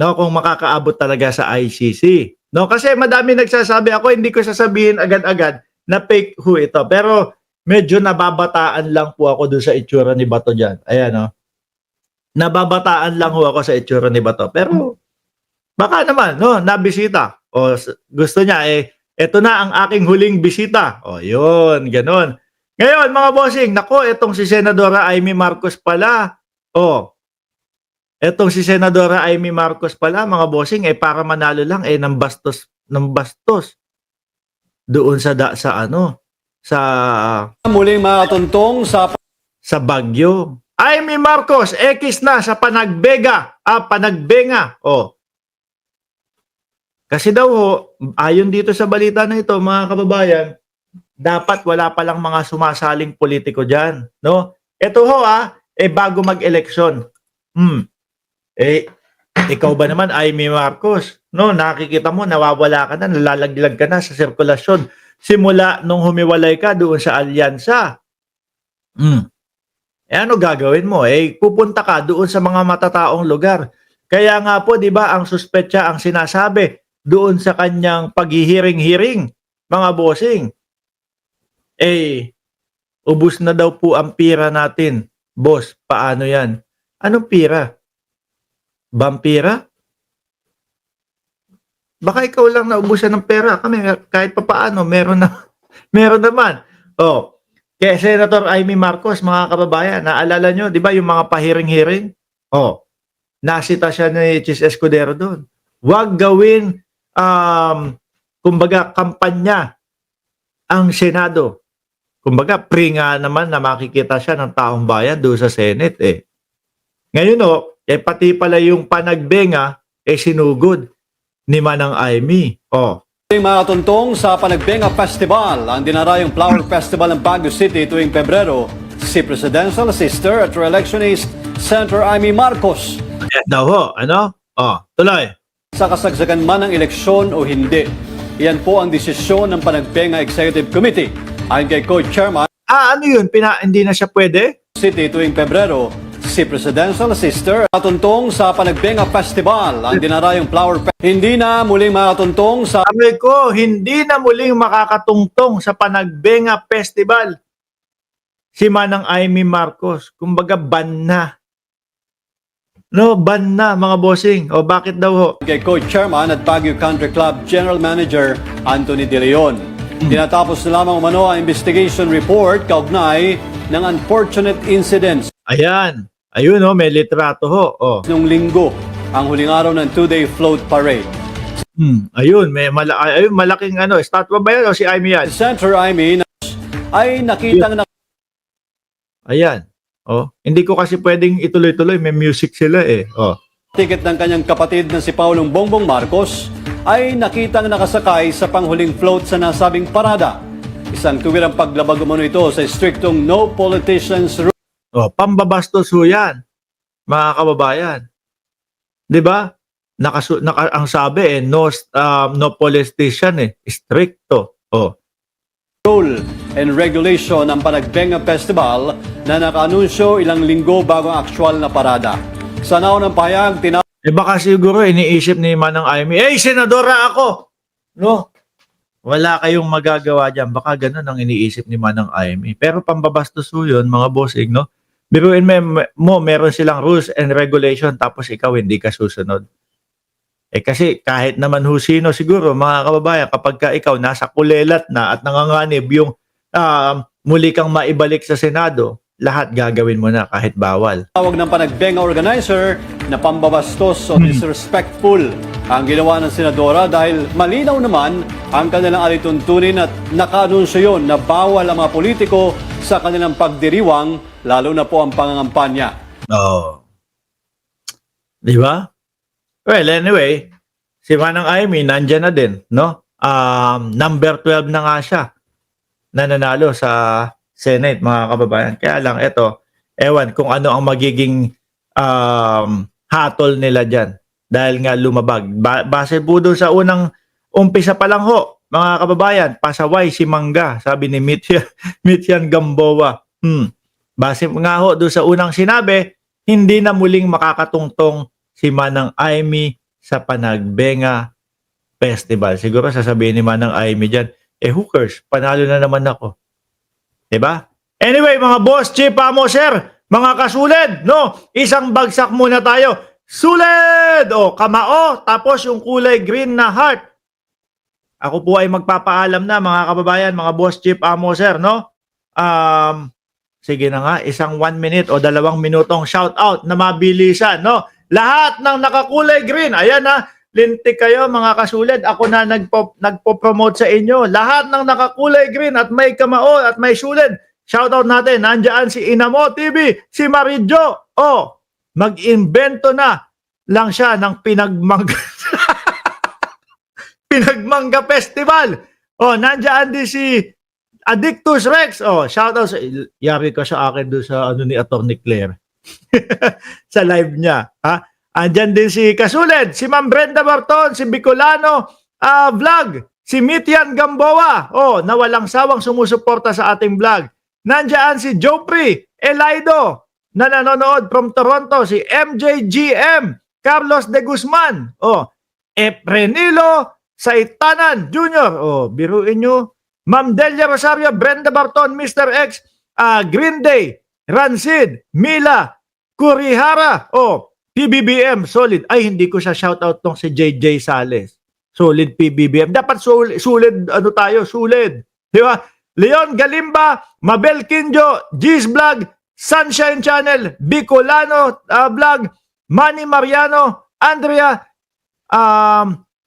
no, kung makakaabot talaga sa ICC. No, kasi madami nagsasabi, ako hindi ko sasabihin agad-agad na fake ho ito. Pero medyo nababataan lang po ako doon sa itsura ni Bato diyan. Ayan, no. Nababataan lang ho ako sa itsura ni Bato. Pero baka naman, no, nabisita. O gusto niya, eto na ang aking huling bisita. O yun, ganun. Ngayon, mga bossing, nako, etong si Senadora Amy Marcos pala. O, etong si Senadora Amy Marcos pala, mga bossing, para manalo lang, ng bastos doon sa Muling makatuntong sa Baguio. Amy Marcos, X na sa Panagbenga. O, kasi daw ho, ayon dito sa balita na ito, mga kababayan, dapat wala palang mga sumasaling politiko dyan. No? Ito ho bago mag-eleksyon. Ikaw ba naman, Amy Marcos? No, nakikita mo, nawawala ka na, nalalaglag ka na sa sirkulasyon. Simula nung humiwalay ka doon sa alyansa. Ano gagawin mo? Pupunta ka doon sa mga matataong lugar. Kaya nga po, di ba, ang suspetsa ang sinasabi doon sa kanyang paghihiring-hiring, mga bossing. Ubus na daw po ang pira natin. Boss, paano yan? Anong pira? Vampira? Baka ikaw lang naubusan ng pera. Kami, kahit pa paano, meron naman. Kaya Senator Amy Marcos, mga kababayan, naalala nyo, di ba, yung mga pahiring-hiring? Nasita siya ni Chis Escudero doon. Huwag gawin kumbaga kampanya ang Senado. Kumbaga pre nga naman na makikita siya ng taong bayan doon sa Senate Ngayon pati pala yung Panagbenga sinugod ni Manang Amy. muling makatuntong sa Panagbenga Festival, ang dinarayong Flower Festival ng Baguio City tuwing Pebrero, si Presidential Sister at Re-electionist Senator Amy Marcos. Yes daw ho, tuloy. Sa kasagsagan man ng eleksyon o hindi, yan po ang desisyon ng Panagbenga Executive Committee. Ayon kay Co-Chairman, ano yun? Hindi na siya pwede? City tuwing Pebrero, si Presidential Sister matuntong sa Panagbenga Festival, ang dinarayong Flower Festival. Hindi na muling makatuntong sa Sabi ko, hindi na muling makakatungtong sa Panagbenga Festival si Manang Amy Marcos. Kumbaga, ban na. No, ban na, mga bossing. Bakit daw ho? kay Co-Chairman at Baguio Country Club General Manager Anthony De Leon. Tinatapos na lamang umano ang investigation report kaugnay ng unfortunate incidents. Ayan. Ayun may litrato ho. Nung linggo, ang huling araw ng two-day float parade. Ayun, malaking statwa ba yan o si Amy yan? Senator Amy ay nakitang Ayan. Hindi ko kasi pwedeng ituloy-tuloy, may music sila ticket ng kanyang kapatid na si Paulong Bongbong Marcos ay nakitang nakasakay sa panghuling float sa nasabing parada. Isang tuwirang paglabag umano ito sa striktong no politicians rule. Pambabastos ho yan, mga kababayan. 'Di ba? Ang sabi no politician stricto. Rule and regulation ng Panagbenga Festival na nakaanunsyo ilang linggo bago ang aktual na parada. Sa naunang pahayag, baka siguro iniisip ni Manang Amy, senadora ako! No? Wala kayong magagawa dyan. Baka ganun ang iniisip ni Manang Amy. Pero pambabastos ho yun, mga bossing, no? Biruin mo, meron silang rules and regulation tapos ikaw hindi ka susunod. Kasi kahit naman sino siguro, mga kababayan, kapag ka ikaw nasa kulelat na at nanganganib yung muli kang maibalik sa Senado, lahat gagawin mo na kahit bawal. tawag ng Panagbenga organizer na pambabastos o disrespectful ang ginawa ng senadora dahil malinaw naman ang kanilang alituntunin at nakaanunsyo yun na bawal ang mga politiko sa kanilang pagdiriwang, lalo na po ang pangangampanya. Di ba? Well, anyway, si Manang Amy nandyan na din, no? Number 12 na nga siya na nanalo sa Senate, mga kababayan. Kaya lang, ewan kung ano ang magiging hatol nila dyan. Dahil nga lumabag. Base po doon sa unang umpisa pa lang ho, mga kababayan, pasaway si Mangga, sabi ni Mityan Gamboa. Base nga ho doon sa unang sinabi, hindi na muling makakatungtong si Manang Amy sa Panagbenga Festival. Siguro sasabihin ni Manang Aimee dyan, who cares? Panalo na naman ako. Diba? Anyway, mga boss, chief, amo, sir, mga kasulid, no? Isang bagsak muna tayo. Sulid! O, kamao, tapos yung kulay green na heart. Ako po ay magpapaalam na, mga kababayan, mga boss, chief, amo, sir, no? Sige na nga, isang 1 minute o 2 minutong shout out na mabilisan, no? Lahat ng nakakulay green, ayan na, lintik kayo mga kasulid, ako na nagpo-promote sa inyo. Lahat ng nakakulay green at may kamao at may sulid, shout out natin, nandiyan si Inamo TV, si Marijo, mag-invento na lang siya ng Pinagmangga Festival. Nandiyan din si Addictus Rex. Shout out yari ka sa akin doon sa ni Attorney Claire. Sa live niya, ha? Andyan din si Kasuled, si Ma'am Brenda Barton, si Bicolano Vlog, si Mitian Gamboa, na walang sawang sumusuporta sa ating vlog. Nandiyan si Jopri Elaido, na nanonood from Toronto, si MJGM, Carlos de Guzman, Efrenilo Saitanan Jr., biruin nyo, Ma'am Delia Rosario, Brenda Barton, Mr. X, Green Day, Rancid, Mila, Kurihara, PBBM, solid. Ay, hindi ko siya shoutout tong si JJ Sales. Solid PBBM. Dapat solid, solid. Di ba? Leon Galimba, Mabel Kinjo, G's Vlog, Sunshine Channel, Bicolano Vlog, Manny Mariano, Andrea,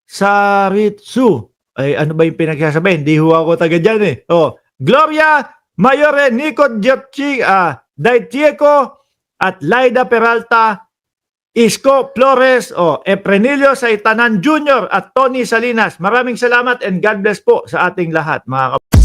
Saritsu. Ay, ano ba yung pinagsasabihin? Hindi ho ako taga dyan eh. Gloria Mayore, Nico Daitieco, at Laida Peralta, Isko Flores, Efrenilio Saitanan Jr. at Tony Salinas. Maraming salamat and God bless po sa ating lahat, mga kapatid.